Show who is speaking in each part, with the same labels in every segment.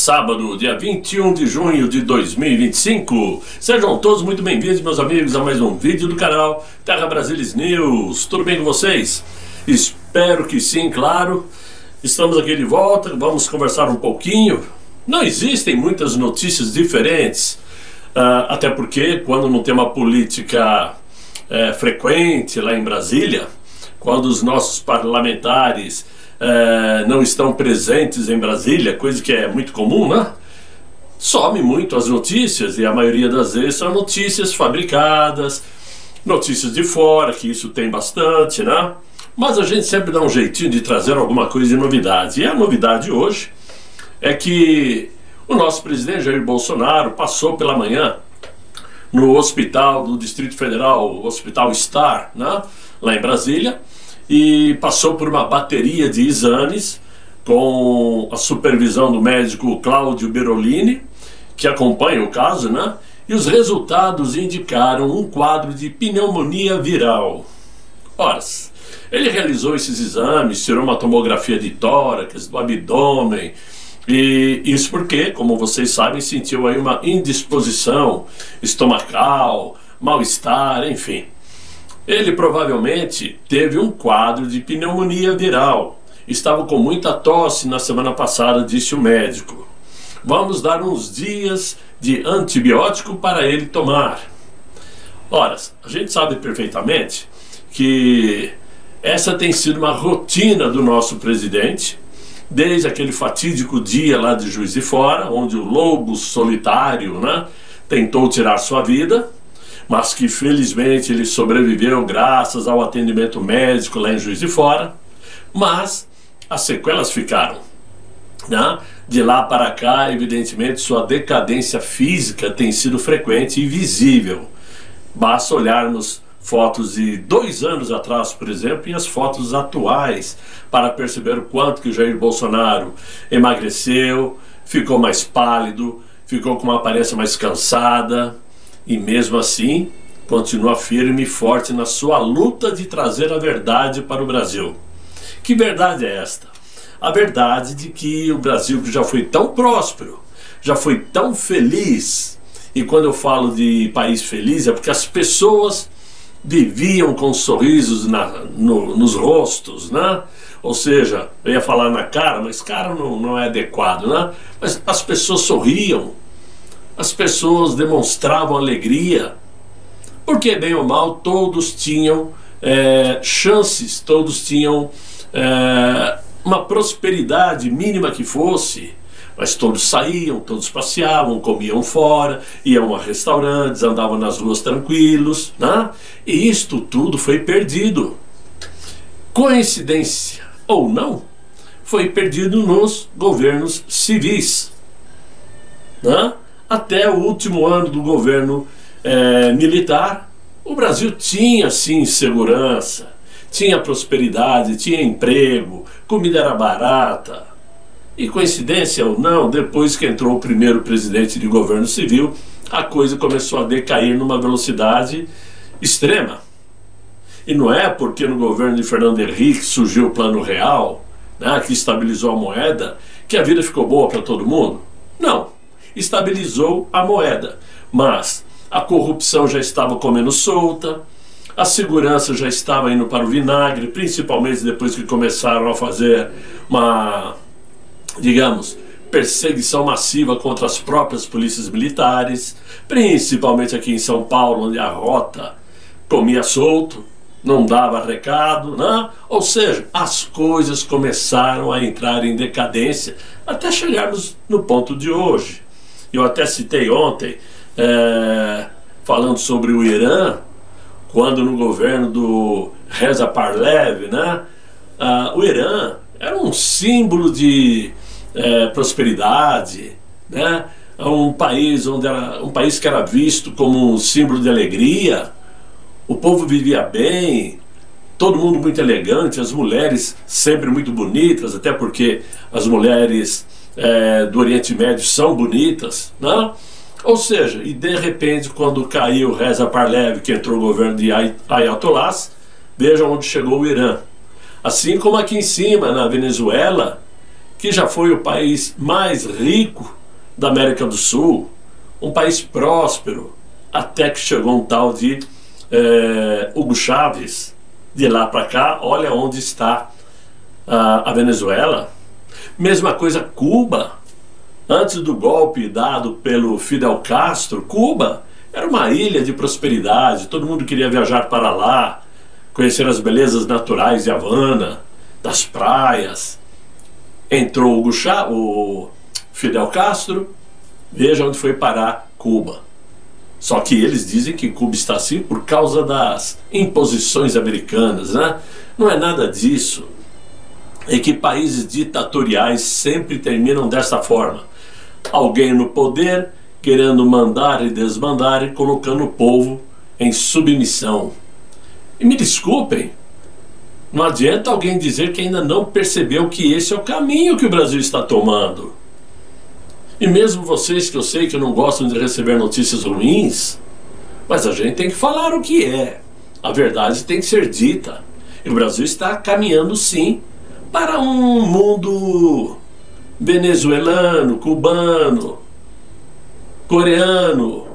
Speaker 1: sábado, dia 21 de junho de 2025. Sejam todos muito bem-vindos, meus amigos, a mais um vídeo do canal Terra Brasilis News. Tudo bem com vocês? Espero que sim, claro. Estamos aqui de volta, vamos conversar um pouquinho. Não existem muitas notícias diferentes, até porque quando não tem uma política frequente lá em Brasília, quando os nossos parlamentares não estão presentes em Brasília, coisa que é muito comum, né? Some muito as notícias, e a maioria das vezes são notícias fabricadas, notícias de fora, que isso tem bastante, né? Mas a gente sempre dá um jeitinho de trazer alguma coisa de novidade. E a novidade hoje é que o nosso presidente Jair Bolsonaro passou pela manhã no hospital do Distrito Federal, o Hospital Star, né? Lá em Brasília, e passou por uma bateria de exames com a supervisão do médico Cláudio Berolini, que acompanha o caso, né? E os resultados indicaram um quadro de pneumonia viral. Ora, ele realizou esses exames, tirou uma tomografia de tórax, do abdômen, e isso porque, como vocês sabem, sentiu aí uma indisposição estomacal, mal-estar, enfim. Ele provavelmente teve um quadro de pneumonia viral. Estava com muita tosse na semana passada, disse o médico. Vamos dar uns dias de antibiótico para ele tomar. Ora, a gente sabe perfeitamente que essa tem sido uma rotina do nosso presidente, desde aquele fatídico dia lá de Juiz de Fora, onde o lobo solitário, né, tentou tirar sua vida, mas que felizmente ele sobreviveu graças ao atendimento médico lá em Juiz de Fora. Mas as sequelas ficaram, né? De lá para cá, evidentemente, sua decadência física tem sido frequente e visível. Basta olharmos fotos de 2 anos atrás, por exemplo, e as fotos atuais, para perceber o quanto que o Jair Bolsonaro emagreceu, ficou mais pálido, ficou com uma aparência mais cansada, e mesmo assim continua firme e forte na sua luta de trazer a verdade para o Brasil. Que verdade é esta? A verdade de que o Brasil, que já foi tão próspero, já foi tão feliz, e quando eu falo de país feliz é porque as pessoas viviam com sorrisos nos rostos, né? Ou seja, eu ia falar na cara, mas cara não é adequado, né? Mas as pessoas sorriam, as pessoas demonstravam alegria, porque bem ou mal todos tinham chances, todos tinham uma prosperidade mínima que fosse, mas todos saíam, todos passeavam, comiam fora, iam a restaurantes, andavam nas ruas tranquilos, né? E isto tudo foi perdido. Coincidência ou não, foi perdido nos governos civis, né? Até o último ano do governo militar, o Brasil tinha sim segurança, tinha prosperidade, tinha emprego, comida era barata. E coincidência ou não, depois que entrou o primeiro presidente de governo civil, a coisa começou a decair numa velocidade extrema. E não é porque no governo de Fernando Henrique surgiu o Plano Real, né, que estabilizou a moeda, que a vida ficou boa para todo mundo. Não. Estabilizou a moeda, mas a corrupção já estava comendo solta, a segurança já estava indo para o vinagre, principalmente depois que começaram a fazer uma, digamos, perseguição massiva contra as próprias polícias militares, principalmente aqui em São Paulo, onde a rota comia solto, não dava recado, né? Ou seja, as coisas começaram a entrar em decadência até chegarmos no ponto de hoje. Eu até citei ontem, falando sobre o Irã, quando no governo do Reza Pahlavi, né, o Irã era um símbolo de prosperidade, né, um país que era visto como um símbolo de alegria, o povo vivia bem, todo mundo muito elegante, as mulheres sempre muito bonitas, até porque as mulheres do Oriente Médio são bonitas, né? Ou seja, e de repente, quando caiu Reza Pahlavi, que entrou o governo de Ayatollahs, vejam onde chegou o Irã. Assim como aqui em cima, na Venezuela, que já foi o país mais rico da América do Sul, um país próspero, até que chegou um tal de Hugo Chávez. De lá para cá, olha onde está a Venezuela. Mesma coisa Cuba. Antes do golpe dado pelo Fidel Castro, Cuba era uma ilha de prosperidade, todo mundo queria viajar para lá, conhecer as belezas naturais de Havana, das praias. Entrou o Fidel Castro, veja onde foi parar Cuba. Só que eles dizem que Cuba está assim por causa das imposições americanas, né? Não é nada disso. É que países ditatoriais sempre terminam dessa forma. Alguém no poder querendo mandar e desmandar e colocando o povo em submissão. E me desculpem, não adianta alguém dizer que ainda não percebeu que esse é o caminho que o Brasil está tomando. E mesmo vocês que eu sei que não gostam de receber notícias ruins, mas a gente tem que falar o que é. A verdade tem que ser dita. E o Brasil está caminhando sim para um mundo venezuelano, cubano, coreano,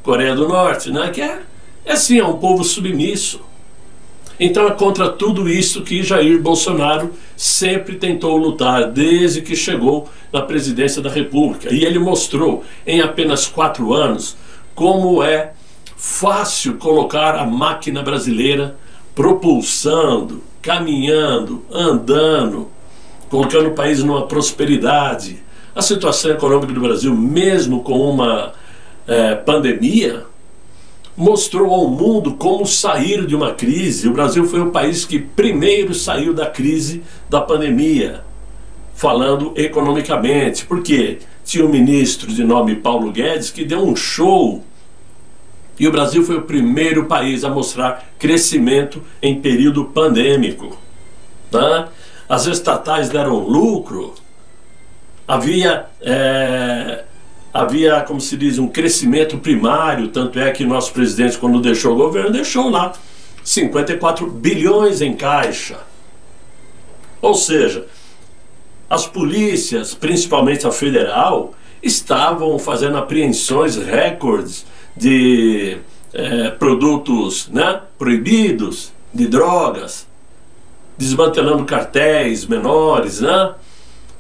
Speaker 1: Coreia do Norte, né? Que é assim, é um povo submisso. Então é contra tudo isso que Jair Bolsonaro sempre tentou lutar desde que chegou na presidência da República. E ele mostrou em apenas 4 anos como é fácil colocar a máquina brasileira propulsando, caminhando, andando, colocando o país numa prosperidade. A situação econômica do Brasil, mesmo com uma pandemia, mostrou ao mundo como sair de uma crise. O Brasil foi o país que primeiro saiu da crise da pandemia, falando economicamente. Porque tinha um ministro de nome Paulo Guedes que deu um show. E o Brasil foi o primeiro país a mostrar crescimento em período pandêmico. Tá? As estatais deram lucro. Havia, como se diz, um crescimento primário. Tanto é que nosso presidente, quando deixou o governo, deixou lá 54 bilhões em caixa. Ou seja, as polícias, principalmente a federal, estavam fazendo apreensões recordes de produtos, né, proibidos, de drogas, desmantelando cartéis menores, né?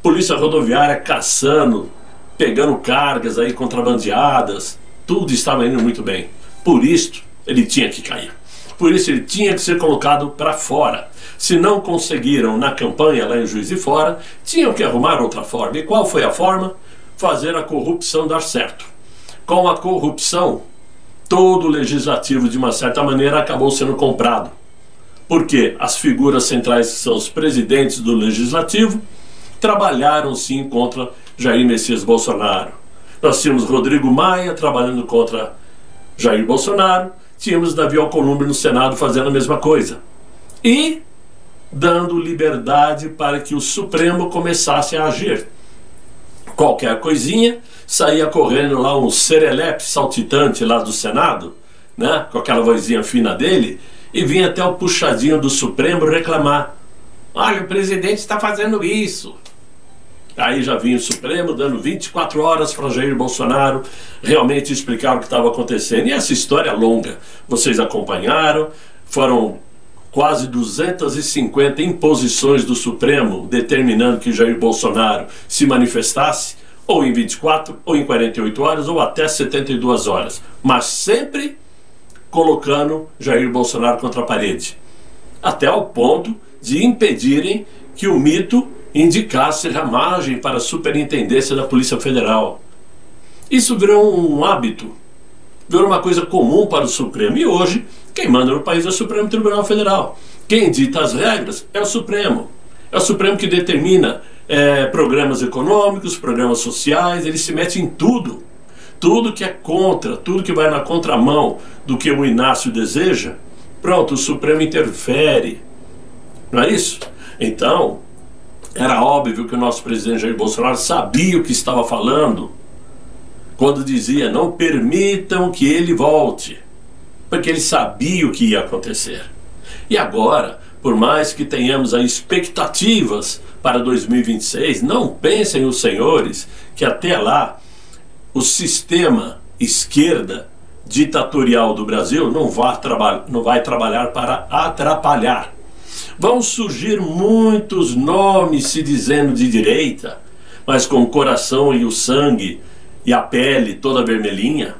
Speaker 1: Polícia rodoviária caçando, pegando cargas aí contrabandeadas. Tudo estava indo muito bem. Por isso ele tinha que cair. Por isso ele tinha que ser colocado para fora. Se não conseguiram na campanha lá em Juiz de Fora, tinham que arrumar outra forma. E qual foi a forma? Fazer a corrupção dar certo. Com a corrupção, todo o legislativo, de uma certa maneira, acabou sendo comprado. Porque as figuras centrais, que são os presidentes do legislativo, trabalharam sim contra Jair Messias Bolsonaro. Nós tínhamos Rodrigo Maia trabalhando contra Jair Bolsonaro, tínhamos Davi Alcolumbre no Senado fazendo a mesma coisa. E dando liberdade para que o Supremo começasse a agir. Qualquer coisinha, saía correndo lá um serelepe saltitante lá do Senado, né, com aquela vozinha fina dele, e vinha até o puxadinho do Supremo reclamar. Olha, o presidente está fazendo isso. Aí já vinha o Supremo dando 24 horas para Jair Bolsonaro realmente explicar o que estava acontecendo. E essa história é longa, vocês acompanharam, foram quase 250 imposições do Supremo determinando que Jair Bolsonaro se manifestasse, ou em 24, ou em 48 horas, ou até 72 horas. Mas sempre colocando Jair Bolsonaro contra a parede. Até ao ponto de impedirem que o mito indicasse ramagem para a superintendência da Polícia Federal. Isso virou um hábito, virou uma coisa comum para o Supremo. E hoje, quem manda no país é o Supremo Tribunal Federal. Quem dita as regras é o Supremo. É o Supremo que determina programas econômicos, programas sociais. Ele se mete em tudo. Tudo que é contra, tudo que vai na contramão do que o Inácio deseja, pronto, o Supremo interfere. Não é isso? Então, era óbvio que o nosso presidente Jair Bolsonaro sabia o que estava falando quando dizia: não permitam que ele volte, porque ele sabia o que ia acontecer. E agora, por mais que tenhamos aí expectativas para 2026, não pensem os senhores que até lá o sistema esquerda ditatorial do Brasil não vai trabalhar para atrapalhar. Vão surgir muitos nomes se dizendo de direita, mas com o coração e o sangue e a pele toda vermelhinha.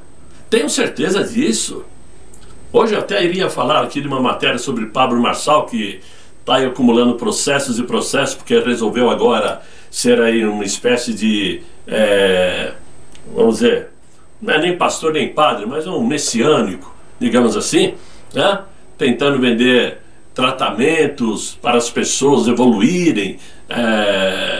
Speaker 1: Tenho certeza disso. Hoje eu até iria falar aqui de uma matéria sobre Pablo Marçal, que está aí acumulando processos e processos, porque resolveu agora ser aí uma espécie de, vamos dizer, não é nem pastor nem padre, mas um messiânico, digamos assim, né? Tentando vender tratamentos para as pessoas evoluírem,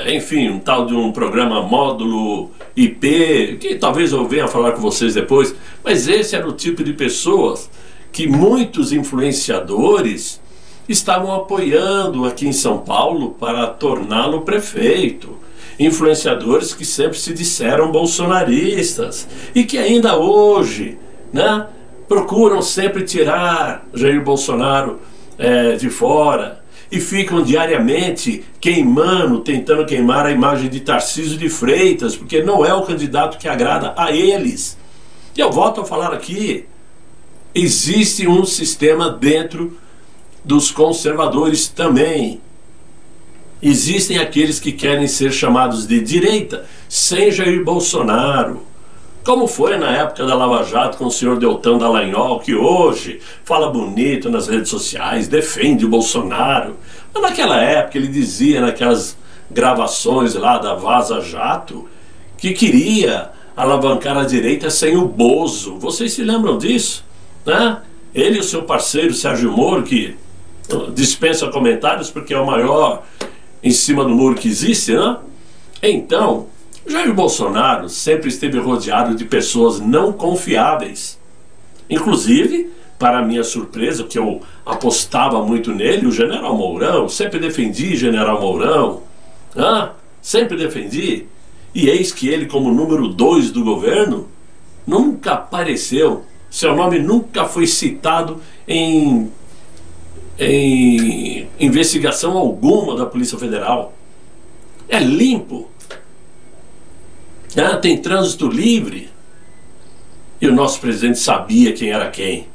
Speaker 1: enfim, um tal de um programa módulo IP, que talvez eu venha falar com vocês depois, mas esse era o tipo de pessoas que muitos influenciadores estavam apoiando aqui em São Paulo para torná-lo prefeito. Influenciadores que sempre se disseram bolsonaristas e que ainda hoje, né, procuram sempre tirar Jair Bolsonaro de fora e ficam diariamente queimando, tentando queimar a imagem de Tarcísio de Freitas, porque não é o candidato que agrada a eles. E eu volto a falar aqui, existe um sistema dentro dos conservadores também. Existem aqueles que querem ser chamados de direita sem Jair Bolsonaro, como foi na época da Lava Jato com o senhor Deltan Dallagnol, que hoje fala bonito nas redes sociais, defende o Bolsonaro. Mas naquela época ele dizia naquelas gravações lá da Vaza Jato que queria alavancar a direita sem o Bozo. Vocês se lembram disso, né? Ele e o seu parceiro Sérgio Moro, que dispensa comentários porque é o maior em cima do muro que existe, né? Então, Jair Bolsonaro sempre esteve rodeado de pessoas não confiáveis. Inclusive, para minha surpresa, que eu apostava muito nele, o General Mourão, sempre defendi General Mourão, né? Sempre defendi. E eis que ele, como número 2 do governo, nunca apareceu. Seu nome nunca foi citado em investigação alguma da Polícia Federal. É limpo. Tem trânsito livre. E o nosso presidente sabia quem era quem.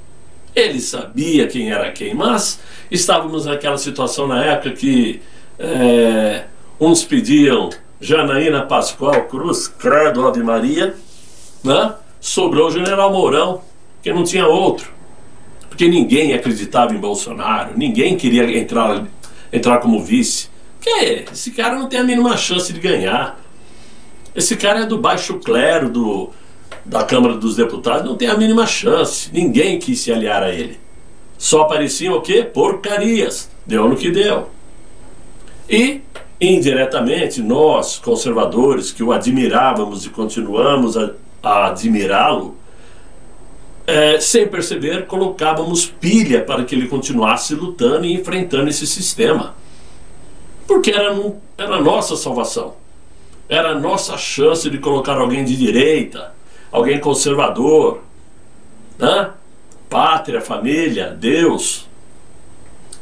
Speaker 1: Ele sabia quem era quem. Mas estávamos naquela situação na época que uns pediam Janaína Pascoal Cruz, credo Ave Maria, né? Sobrou o General Mourão, que não tinha outro. Porque ninguém acreditava em Bolsonaro, ninguém queria entrar como vice. Porque esse cara não tem a mínima chance de ganhar. Esse cara é do baixo clero da Câmara dos Deputados, não tem a mínima chance. Ninguém quis se aliar a ele. Só apareciam o quê? Porcarias. Deu no que deu. E, indiretamente, nós, conservadores, que o admirávamos e continuamos a admirá-lo, sem perceber, colocávamos pilha para que ele continuasse lutando e enfrentando esse sistema. Porque era a nossa salvação. Era a nossa chance de colocar alguém de direita, alguém conservador, né? Pátria, família, Deus.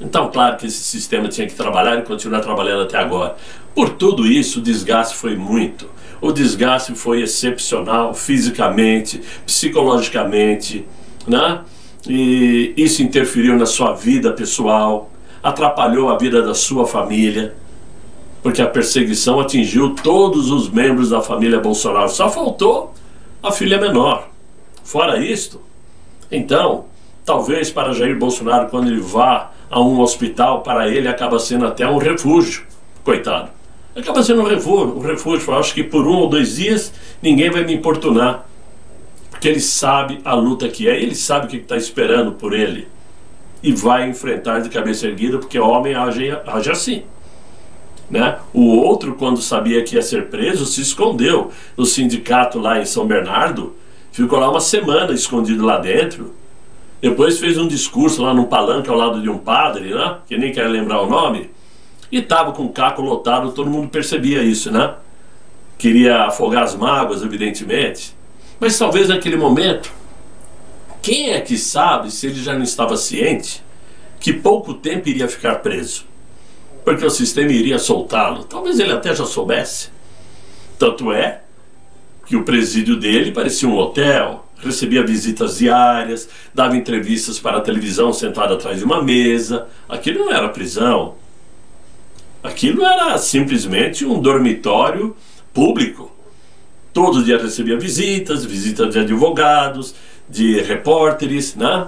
Speaker 1: Então, claro que esse sistema tinha que trabalhar e continuar trabalhando até agora. Por tudo isso, o desgaste foi muito. O desgaste foi excepcional, fisicamente, psicologicamente, né? E isso interferiu na sua vida pessoal, atrapalhou a vida da sua família, porque a perseguição atingiu todos os membros da família Bolsonaro. Só faltou a filha menor. Fora isto, então, talvez para Jair Bolsonaro, quando ele vá a um hospital, para ele acaba sendo até um refúgio. Coitado. Acaba sendo um refúgio. Eu acho que por 1 ou 2 dias ninguém vai me importunar. Porque ele sabe a luta que é, ele sabe o que está esperando por ele. E vai enfrentar de cabeça erguida, porque o homem age assim. Né? O outro, quando sabia que ia ser preso, se escondeu no sindicato lá em São Bernardo, ficou lá uma semana escondido lá dentro. Depois fez um discurso lá num palanque ao lado de um padre, né? Que nem quero lembrar o nome, e estava com o caco lotado, todo mundo percebia isso, né? Queria afogar as mágoas, evidentemente, mas talvez naquele momento, quem é que sabe se ele já não estava ciente que pouco tempo iria ficar preso? Porque o sistema iria soltá-lo. Talvez ele até já soubesse. Tanto é que o presídio dele parecia um hotel, recebia visitas diárias, dava entrevistas para a televisão sentado atrás de uma mesa. Aquilo não era prisão, aquilo era simplesmente um dormitório público. Todo dia recebia visitas de advogados, de repórteres, né?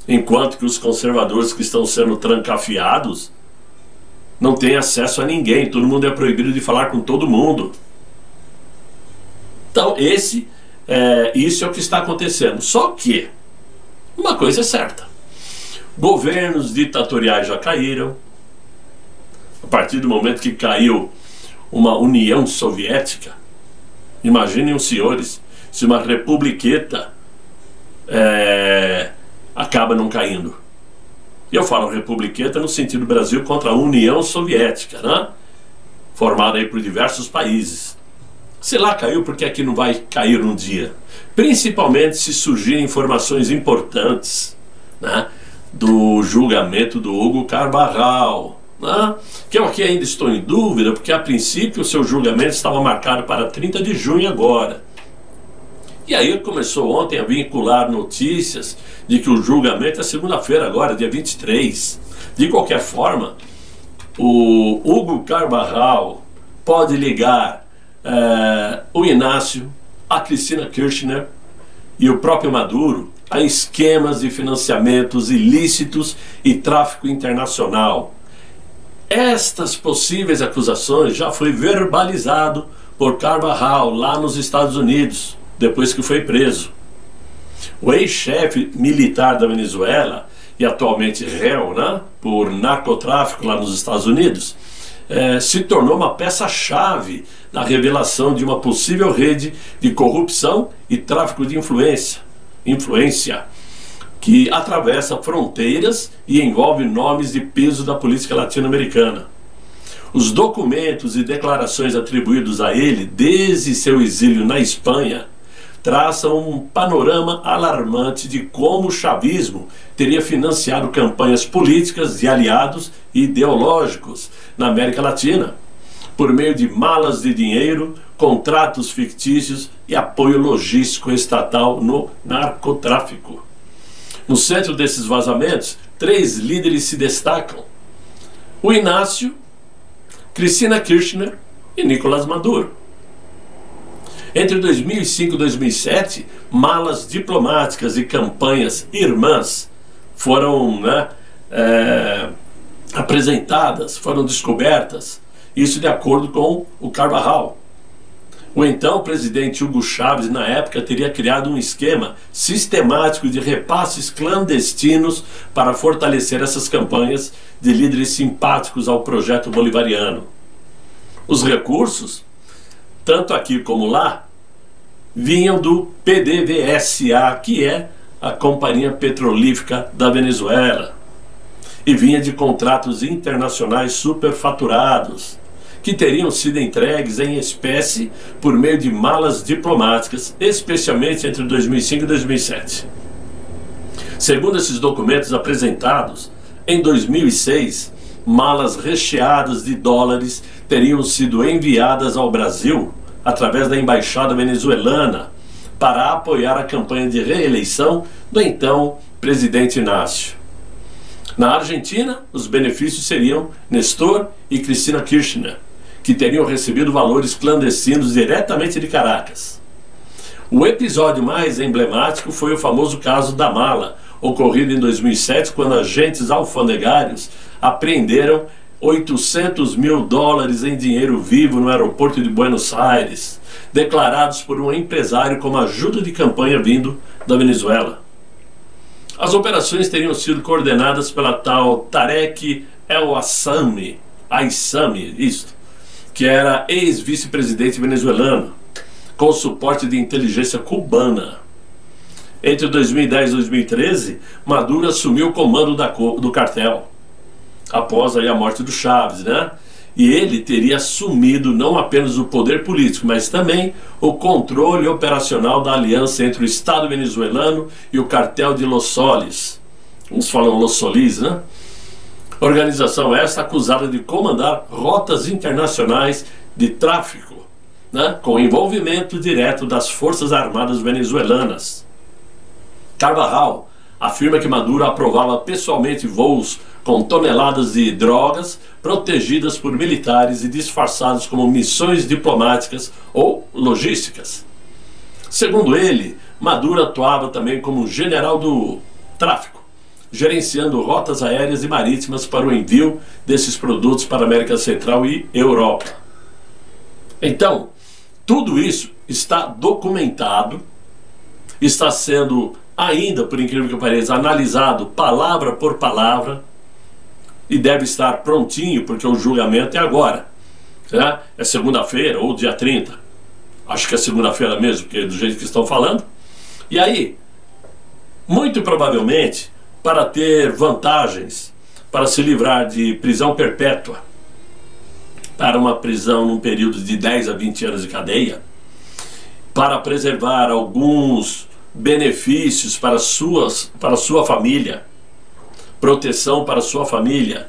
Speaker 1: Enquanto que os conservadores que estão sendo trancafiados não têm acesso a ninguém, todo mundo é proibido de falar com todo mundo. Então isso é o que está acontecendo. Só que uma coisa é certa: governos ditatoriais já caíram. A partir do momento que caiu uma União Soviética, imaginem os senhores se uma republiqueta acaba não caindo. E eu falo republiqueta no sentido Brasil contra a União Soviética, né? Formada aí por diversos países. Se lá caiu, porque aqui não vai cair um dia? Principalmente se surgirem informações importantes, né, do julgamento do Hugo Carvajal, né, que eu aqui ainda estou em dúvida, porque a princípio o seu julgamento estava marcado para 30 de junho agora. E aí começou ontem a vincular notícias de que o julgamento é segunda-feira agora, dia 23. De qualquer forma, o Hugo Carvajal pode ligar o Inácio, a Cristina Kirchner e o próprio Maduro a esquemas de financiamentos ilícitos e tráfico internacional. Estas possíveis acusações já foi verbalizado por Carvajal lá nos Estados Unidos, depois que foi preso. O ex-chefe militar da Venezuela e atualmente réu, né, por narcotráfico lá nos Estados Unidos, se tornou uma peça-chave na revelação de uma possível rede de corrupção e tráfico de influência que atravessa fronteiras e envolve nomes de peso da política latino-americana. Os documentos e declarações atribuídos a ele desde seu exílio na Espanha traçam um panorama alarmante de como o chavismo teria financiado campanhas políticas de aliados e ideológicos na América Latina, por meio de malas de dinheiro, contratos fictícios e apoio logístico estatal no narcotráfico. No centro desses vazamentos, 3 líderes se destacam: o Inácio, Cristina Kirchner e Nicolás Maduro. Entre 2005 e 2007, malas diplomáticas e campanhas irmãs foram apresentadas, foram descobertas, isso de acordo com o Carvajal. O então presidente Hugo Chávez, na época, teria criado um esquema sistemático de repasses clandestinos para fortalecer essas campanhas de líderes simpáticos ao projeto bolivariano. Os recursos, tanto aqui como lá, vinham do PDVSA, que é a Companhia Petrolífera da Venezuela, e vinha de contratos internacionais superfaturados, que teriam sido entregues em espécie por meio de malas diplomáticas, especialmente entre 2005 e 2007. Segundo esses documentos apresentados, em 2006, malas recheadas de dólares teriam sido enviadas ao Brasil através da embaixada venezuelana para apoiar a campanha de reeleição do então presidente Inácio. Na Argentina, os benefícios seriam Néstor e Cristina Kirchner, que teriam recebido valores clandestinos diretamente de Caracas. O episódio mais emblemático foi o famoso caso da mala, ocorrido em 2007, quando agentes alfandegários apreenderam 800 mil dólares em dinheiro vivo no aeroporto de Buenos Aires, declarados por um empresário como ajuda de campanha vindo da Venezuela. As operações teriam sido coordenadas pela tal Tarek El Aissami, que era ex-vice-presidente venezuelano, com suporte de inteligência cubana. Entre 2010 e 2013, Maduro assumiu o comando do cartel, após aí a morte do Chávez, né? E ele teria assumido não apenas o poder político, mas também o controle operacional da aliança entre o Estado venezuelano e o cartel de Los Solis. Uns falam Los Solis, né? Organização esta acusada de comandar rotas internacionais de tráfico né, com envolvimento direto das Forças Armadas venezuelanas. Carvajal afirma que Maduro aprovava pessoalmente voos com toneladas de drogas protegidas por militares e disfarçados como missões diplomáticas ou logísticas. Segundo ele, Maduro atuava também como general do tráfico, gerenciando rotas aéreas e marítimas para o envio desses produtos para a América Central e Europa. Então, tudo isso está documentado, está sendo ainda, por incrível que pareça, analisado palavra por palavra e deve estar prontinho, porque o julgamento é agora, né? É segunda-feira ou dia 30, acho que é segunda-feira mesmo, porque é do jeito que estão falando. E aí, muito provavelmente, para ter vantagens, para se livrar de prisão perpétua, para uma prisão num período de 10 a 20 anos de cadeia, para preservar alguns benefícios para sua família, proteção para sua família,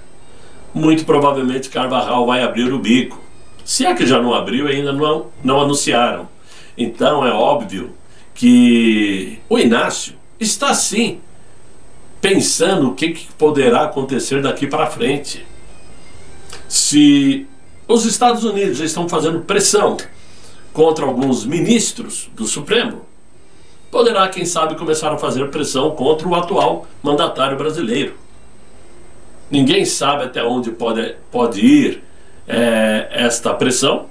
Speaker 1: muito provavelmente Carvajal vai abrir o bico. Se é que já não abriu, ainda não anunciaram. Então é óbvio que o Inácio está sim pensando o que poderá acontecer daqui para frente. Se os Estados Unidos já estão fazendo pressão contra alguns ministros do Supremo, poderá, quem sabe, começar a fazer pressão contra o atual mandatário brasileiro. Ninguém sabe até onde pode ir esta pressão.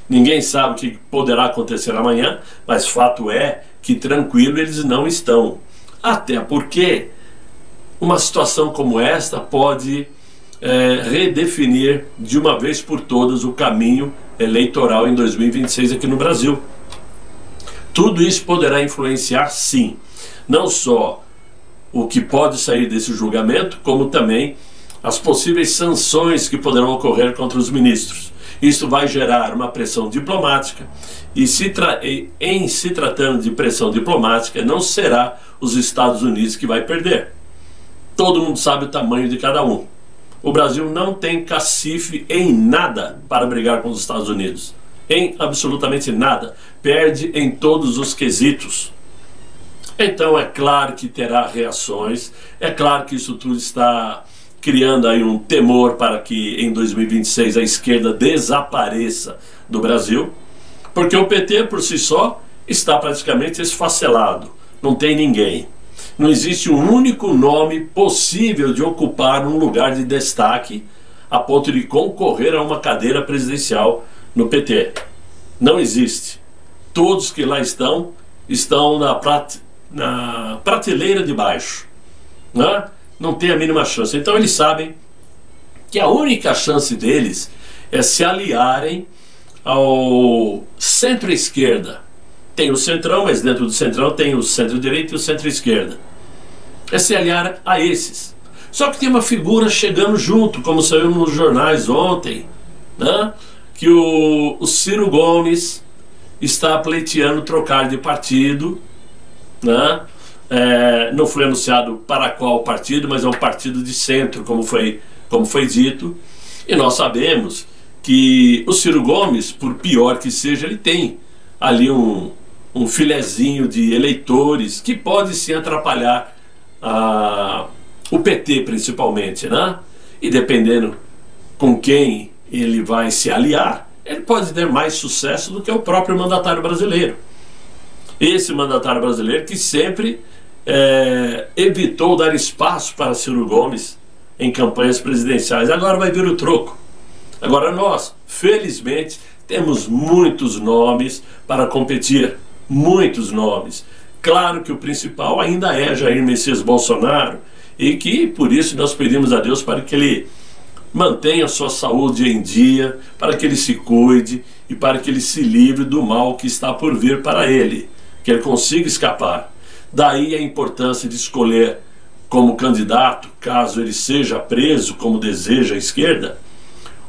Speaker 1: Ninguém sabe o que poderá acontecer amanhã, mas fato é que tranquilo eles não estão. Até porque uma situação como esta pode redefinir de uma vez por todas o caminho eleitoral em 2026 aqui no Brasil. Tudo isso poderá influenciar, sim, não só o que pode sair desse julgamento, como também as possíveis sanções que poderão ocorrer contra os ministros. Isso vai gerar uma pressão diplomática e em se tratando de pressão diplomática, não será os Estados Unidos que vai perder. Todo mundo sabe o tamanho de cada um. O Brasil não tem cacife em nada para brigar com os Estados Unidos. Em absolutamente nada. Perde em todos os quesitos. Então é claro que terá reações, é claro que isso tudo está criando aí um temor para que em 2026 a esquerda desapareça do Brasil, porque o PT por si só está praticamente esfacelado, não tem ninguém. Não existe um único nome possível de ocupar um lugar de destaque a ponto de concorrer a uma cadeira presidencial no PT. Não existe. Todos que lá estão na prateleira de baixo, né? Não tem a mínima chance. Então eles sabem que a única chance deles é se aliarem ao centro-esquerda. Tem o centrão, mas dentro do centrão tem o centro-direita e o centro-esquerda. É se aliar a esses. Só que tem uma figura chegando junto, como saiu nos jornais ontem, né? Que o Ciro Gomes está pleiteando trocar de partido, né? Não foi anunciado para qual partido, mas é um partido de centro, como foi dito. E nós sabemos que o Ciro Gomes, por pior que seja, ele tem ali um filezinho de eleitores que pode sim atrapalhar o PT principalmente, né? E dependendo com quem ele vai se aliar, ele pode ter mais sucesso do que o próprio mandatário brasileiro. Esse mandatário brasileiro que sempre evitou dar espaço para Ciro Gomes em campanhas presidenciais. Agora vai vir o troco. Agora nós, felizmente, temos muitos nomes para competir. Muitos nomes. Claro que o principal ainda é Jair Messias Bolsonaro, e que por isso nós pedimos a Deus para que ele mantenha a sua saúde em dia, para que ele se cuide e para que ele se livre do mal que está por vir para ele, que ele consiga escapar. Daí a importância de escolher como candidato, caso ele seja preso, como deseja a esquerda,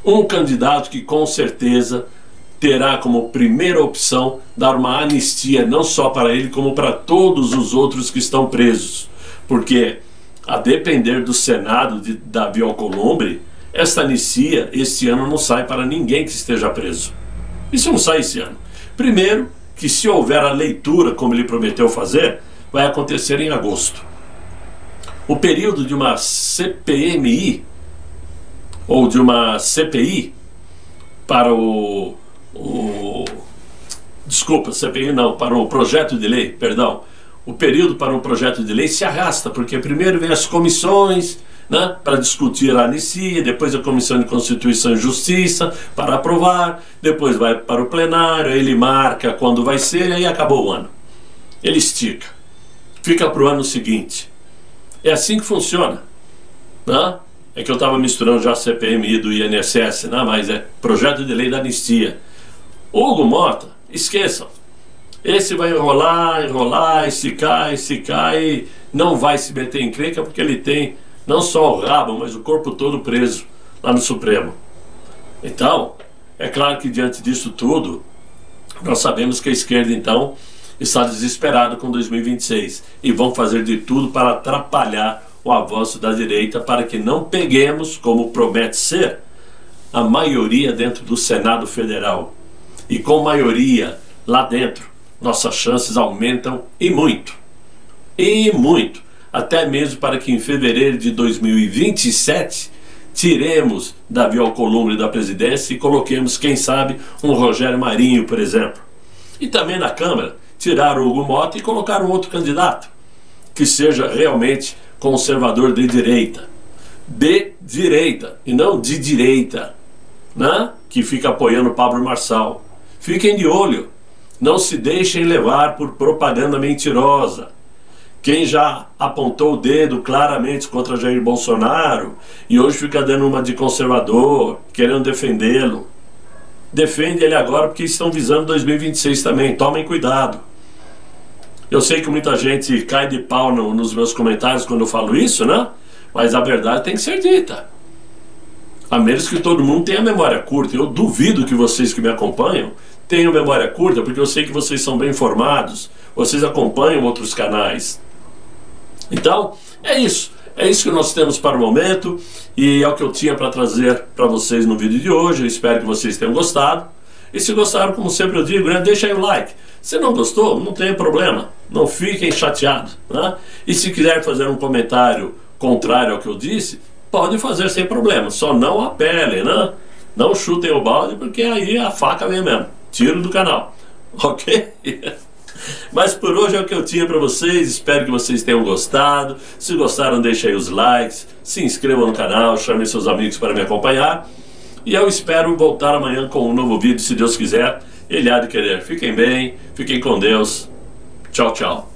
Speaker 1: um candidato que com certeza terá como primeira opção dar uma anistia não só para ele, como para todos os outros que estão presos. Porque, a depender do Senado de Davi Alcolumbre, esta anistia este ano não sai para ninguém que esteja preso. Isso não sai esse ano. Primeiro, que se houver a leitura, como ele prometeu fazer, vai acontecer em agosto. O período de uma CPMI, ou de uma CPI, para desculpa, CPI não, para o projeto de lei, perdão. O período para um projeto de lei se arrasta, porque primeiro vem as comissões, né, para discutir a anistia, depois a Comissão de Constituição e Justiça para aprovar, depois vai para o plenário, ele marca quando vai ser e aí acabou o ano. Ele estica, fica para o ano seguinte. É assim que funciona, né? É que eu estava misturando já a CPMI do INSS, né? Mas é projeto de lei da anistia. Hugo Mota, esqueçam. Esse vai enrolar, esticar e não vai se meter em encrenca porque ele tem não só o rabo, mas o corpo todo preso lá no Supremo. Então, é claro que diante disso tudo, nós sabemos que a esquerda então está desesperada com 2026 e vão fazer de tudo para atrapalhar o avanço da direita para que não peguemos, como promete ser, a maioria dentro do Senado Federal. E com maioria lá dentro, nossas chances aumentam e muito. E muito. Até mesmo para que em fevereiro de 2027 tiremos Davi Alcolumbre da presidência e coloquemos, quem sabe, um Rogério Marinho, por exemplo. E também na Câmara, tirar o Hugo Mota e colocar um outro candidato que seja realmente conservador de direita. De direita, e não de direita, né? Que fica apoiando o Pablo Marçal. Fiquem de olho, não se deixem levar por propaganda mentirosa. Quem já apontou o dedo claramente contra Jair Bolsonaro e hoje fica dando uma de conservador, querendo defendê-lo, defende ele agora porque estão visando 2026 também, tomem cuidado. Eu sei que muita gente cai de pau nos meus comentários quando eu falo isso, né? Mas a verdade tem que ser dita. A menos que todo mundo tenha memória curta. Eu duvido que vocês que me acompanham tenham memória curta, porque eu sei que vocês são bem informados, vocês acompanham outros canais. Então, é isso que nós temos para o momento e é o que eu tinha para trazer para vocês no vídeo de hoje. Eu espero que vocês tenham gostado. E se gostaram, como sempre eu digo, né, deixa aí o like. Se não gostou, não tem problema, não fiquem chateados, né? E se quiser fazer um comentário contrário ao que eu disse, pode fazer sem problema, só não apelem, né? Não chutem o balde, porque aí a faca vem mesmo, tiro do canal, ok? Mas por hoje é o que eu tinha para vocês, espero que vocês tenham gostado. Se gostaram, deixem aí os likes, se inscrevam no canal, chamem seus amigos para me acompanhar. E eu espero voltar amanhã com um novo vídeo, se Deus quiser. Ele há de querer. Fiquem bem, fiquem com Deus. Tchau, tchau.